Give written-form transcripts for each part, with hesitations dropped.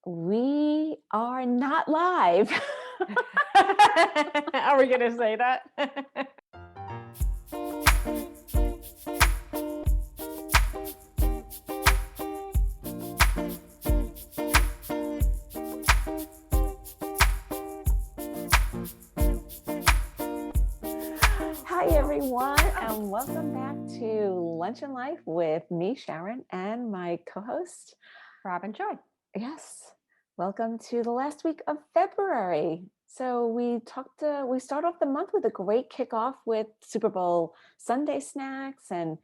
We are not live. Are we going to say that? Hi, everyone, and welcome back to Lunch and Life with me, Sharon, and my co-host, Rob and Joy. Yes. Welcome to the last week of February. So we start off the month with a great kickoff with Super Bowl Sunday snacks, and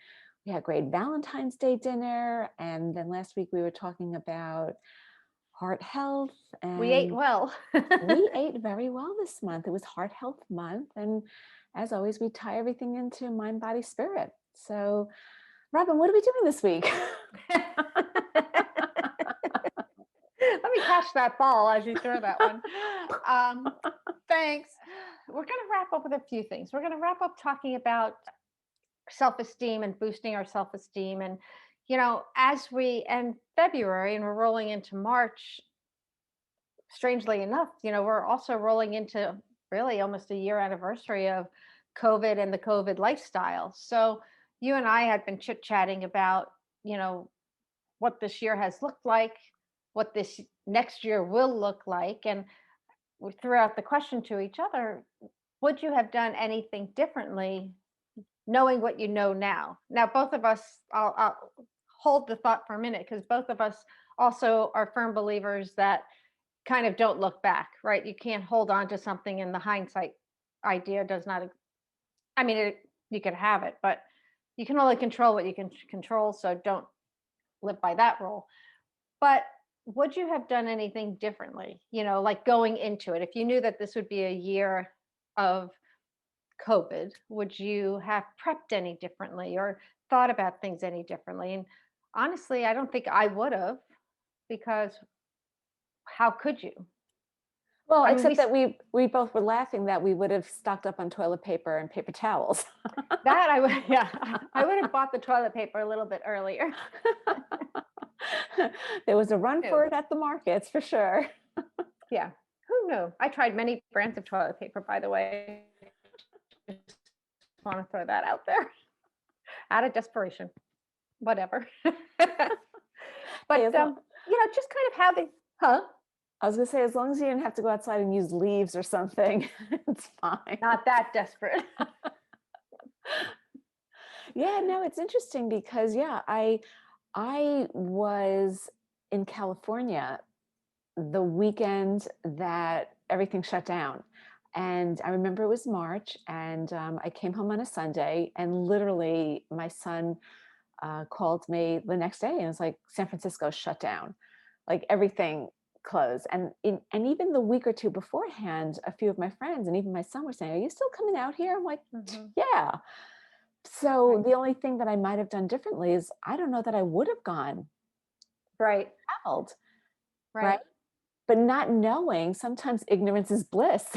we had a great Valentine's Day dinner. And then last week we were talking about heart health, and We ate well. we ate very well this month. It was Heart Health Month, and as always, we tie everything into mind, body, spirit. So, Robin, what are we doing this week? Let me catch that ball as you throw that one. Thanks. We're going to wrap up with a few things. We're going to wrap up talking about self-esteem and boosting our self-esteem. And, as we end February and we're rolling into March, strangely enough, we're also rolling into really almost a year anniversary of COVID and the COVID lifestyle. So you and I had been chit-chatting about, what this year has looked like, what this next year will look like. And we threw out the question to each other, would you have done anything differently knowing what you know now? Now, both of us, I'll hold the thought for a minute, because both of us also are firm believers that kind of don't look back, right? You can't hold on to something, and the hindsight idea does not, you can have it, but you can only control what you can control. So don't live by that rule. But would you have done anything differently? Like going into it, if you knew that this would be a year of COVID, would you have prepped any differently or thought about things any differently? And honestly, I don't think I would have, because how could you? Well, I mean, except that we both were laughing that we would have stocked up on toilet paper and paper towels. that I would, yeah, I would have bought the toilet paper a little bit earlier. There was a run for it at the markets, for sure. Yeah, who knew? I tried many brands of toilet paper, by the way. Just want to throw that out there. Out of desperation, whatever. But Hey, just kind of how they, huh? I was gonna say, as long as you didn't have to go outside and use leaves or something, it's fine. Not that desperate. Yeah, no, it's interesting because I was in California the weekend that everything shut down. And I remember it was March, and I came home on a Sunday, and literally my son called me the next day and was like, San Francisco shut down, like everything closed. And even the week or two beforehand, a few of my friends and even my son were saying, are you still coming out here? I'm like, yeah. So Right. the only thing that I might have done differently is I don't know that I would have gone Right. traveled, Right. right? But not knowing, sometimes ignorance is bliss.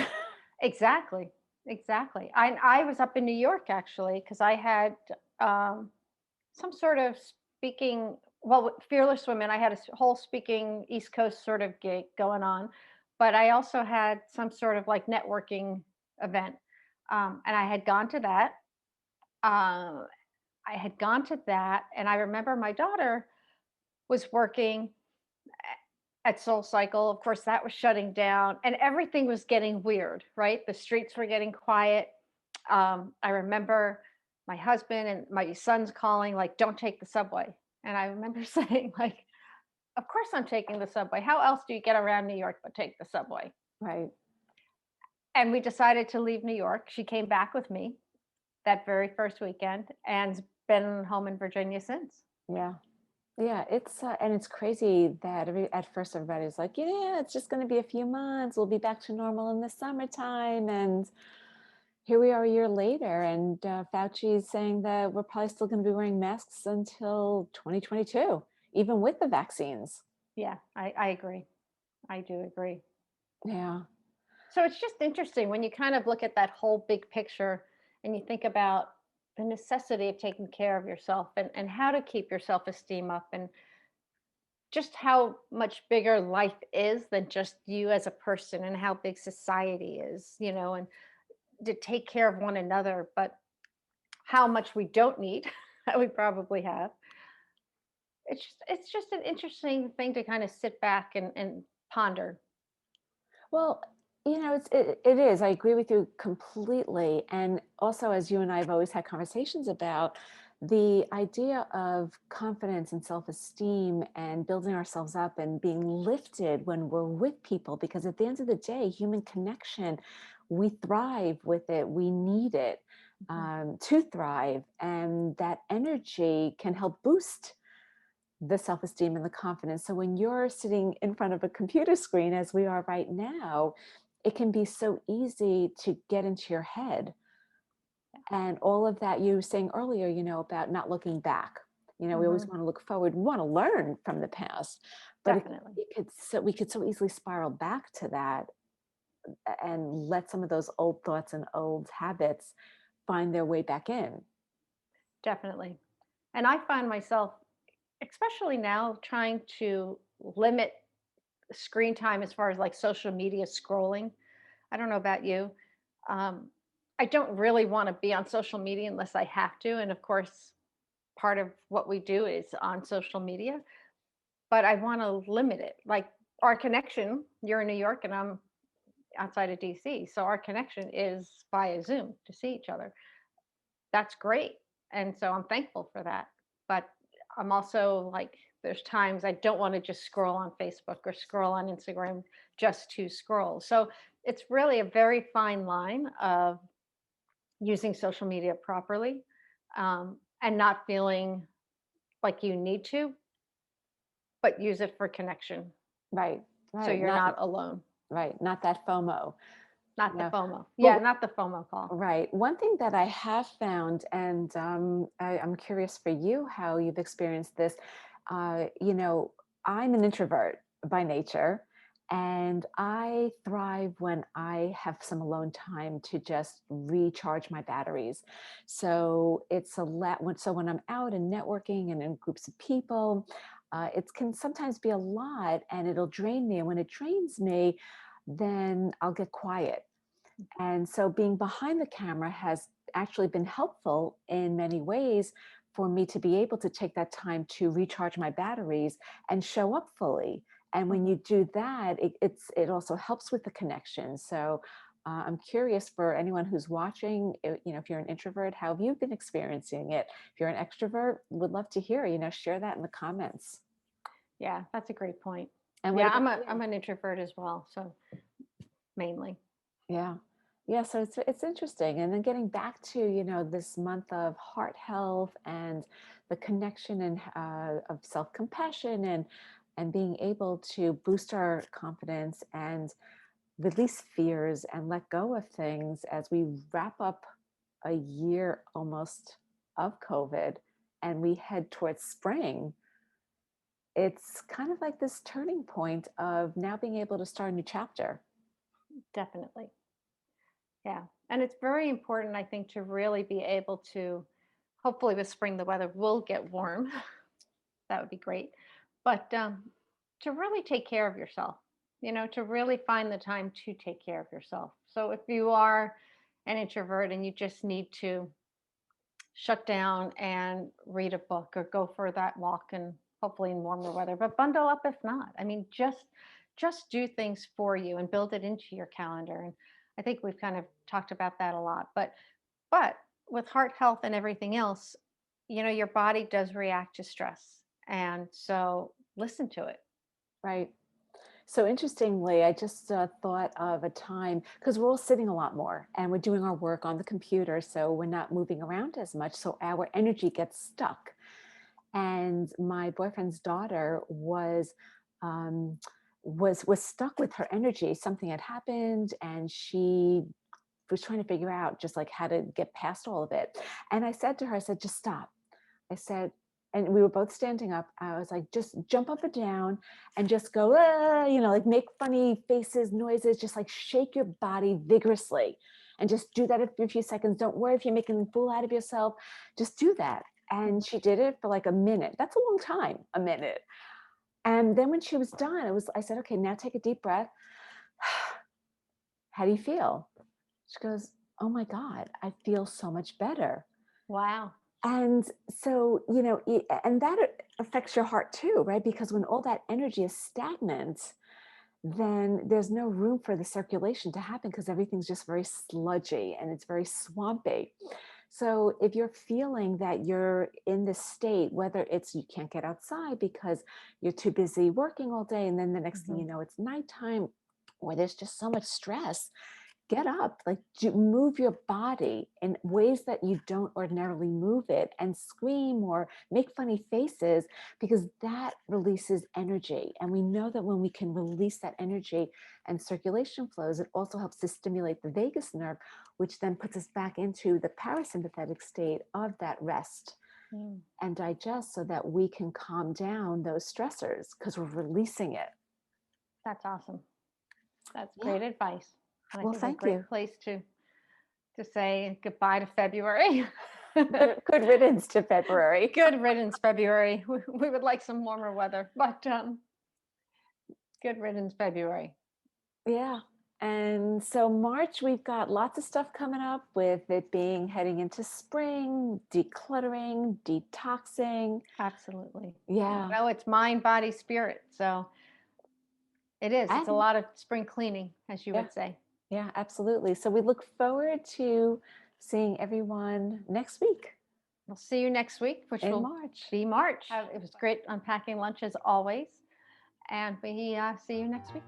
Exactly. Exactly. I was up in New York, actually, because I had some sort of speaking, well, with Fearless Women, I had a whole speaking East Coast sort of gig going on, but I also had some sort of like networking event. And I had gone to that. Um, and I remember my daughter was working at Soul Cycle. Of course, that was shutting down, and everything was getting weird, right? The streets were getting quiet. I remember my husband and my son's calling, like, don't take the subway. And I remember saying, like, of course I'm taking the subway. How else do you get around New York but take the subway? Right. And we decided to leave New York. She came back with me that very first weekend and's been home in Virginia since. Yeah. Yeah, and it's crazy that at first everybody's like, yeah, it's just going to be a few months. We'll be back to normal in the summertime. And here we are a year later, and Fauci is saying that we're probably still going to be wearing masks until 2022, even with the vaccines. Yeah, I agree. I do agree. Yeah. So it's just interesting when you kind of look at that whole big picture and you think about the necessity of taking care of yourself and how to keep your self-esteem up. And just how much bigger life is than just you as a person, and how big society is, and to take care of one another, but how much we don't need that we probably have. It's just an interesting thing to kind of sit back and ponder. Well, it is. I agree with you completely. And also, as you and I have always had conversations about, the idea of confidence and self-esteem and building ourselves up and being lifted when we're with people, because at the end of the day, human connection, we thrive with it. We need it Mhm. to thrive, and that energy can help boost the self-esteem and the confidence. So when you're sitting in front of a computer screen, as we are right now, it can be so easy to get into your head. And all of that you were saying earlier, about not looking back. We always Mhm. want to look forward. We want to learn from the past, but Definitely. we could so easily spiral back to that and let some of those old thoughts and old habits find their way back in. Definitely. And I find myself, especially now, trying to limit screen time as far as like social media scrolling. I don't know about you. Um, I don't really want to be on social media unless I have to. And of course, part of what we do is on social media, but I want to limit it. Like our connection, you're in New York and I'm outside of DC. So our connection is via Zoom to see each other. That's great. And so I'm thankful for that. But I'm also like, there's times I don't want to just scroll on Facebook or scroll on Instagram just to scroll. So it's really a very fine line of using social media properly, and not feeling like you need to, but use it for connection. Right, So right, you're not alone. not that FOMO. Not the Yeah. FOMO. Yeah, Well, not the FOMO call. right. One thing that I have found, and I'm curious for you how you've experienced this. Uh, you know, I'm an introvert by nature, and I thrive when I have some alone time to just recharge my batteries. So it's a lot. So when I'm out and networking and in groups of people, it can sometimes be a lot, and it'll drain me. And when it drains me, then I'll get quiet, and so being behind the camera has actually been helpful in many ways for me to be able to take that time to recharge my batteries and show up fully. And when Mhm. you do that, it also helps with the connection. So I'm curious for anyone who's watching, if you're an introvert, how have you been experiencing it? If you're an extrovert, would love to hear, share that in the comments. Yeah, that's a great point. And what Yeah, about, I'm an introvert as well, so mainly. yeah. Yeah, so it's interesting. And then getting back to, this month of heart health and the connection and of self-compassion and being able to boost our confidence and release fears and let go of things as we wrap up a year almost of COVID and we head towards spring. It's kind of like this turning point of now being able to start a new chapter. Definitely. Yeah. And it's very important, I think, to really be able to, hopefully with spring, the weather will get warm. That would be great. But to really take care of yourself, to really find the time to take care of yourself. So if you are an introvert and you just need to shut down and read a book or go for that walk, and hopefully in warmer weather, but bundle up if not. I mean, just do things for you and build it into your calendar. And I think we've kind of talked about that a lot. But with heart health and everything else, your body does react to stress. And so listen to it. Right. So interestingly, I just thought of a time because we're all sitting a lot more and we're doing our work on the computer, so we're not moving around as much. So our energy gets stuck. And my boyfriend's daughter um, was stuck with her energy. Something had happened, and she was trying to figure out just like how to get past all of it. And I said to her, I said, just stop. I said, and we were both standing up. I was like, just jump up and down and just go, ah, like make funny faces, noises, just like shake your body vigorously and just do that for a few seconds. Don't worry if you're making a fool out of yourself. Just do that. And Mhm. she did it for like a minute. That's a long time, a minute. And then when she was done, I said, okay, now take a deep breath. How do you feel? She goes, oh my God, I feel so much better. Wow. And so, and that affects your heart too, right? Because when all that energy is stagnant, then there's no room for the circulation to happen because everything's just very sludgy and it's very swampy. So if you're feeling that you're in this state, whether it's you can't get outside because you're too busy working all day, and then the next thing Mhm. you know, it's nighttime, or there's just so much stress, get up, like move your body in ways that you don't ordinarily move it, and scream or make funny faces, because that releases energy. And we know that when we can release that energy and circulation flows, it also helps to stimulate the vagus nerve, which then puts us back into the parasympathetic state of that rest Mm, and digest, so that we can calm down those stressors because we're releasing it. that's awesome. That's Yeah. great advice. And I Well, think a thank great you. place to say goodbye to February. Good riddance to February. Good riddance, February. We would like some warmer weather, but good riddance, February. Yeah. And so March, we've got lots of stuff coming up, with it being heading into spring, decluttering, detoxing. Absolutely. Yeah. No, it's mind, body, spirit. So it is. It's a And lot of spring cleaning, as you yeah, would say. yeah, absolutely. So we look forward to seeing everyone next week We'll see you next week, which in will March. be March. It was great unpacking lunch as always. And we see you next week.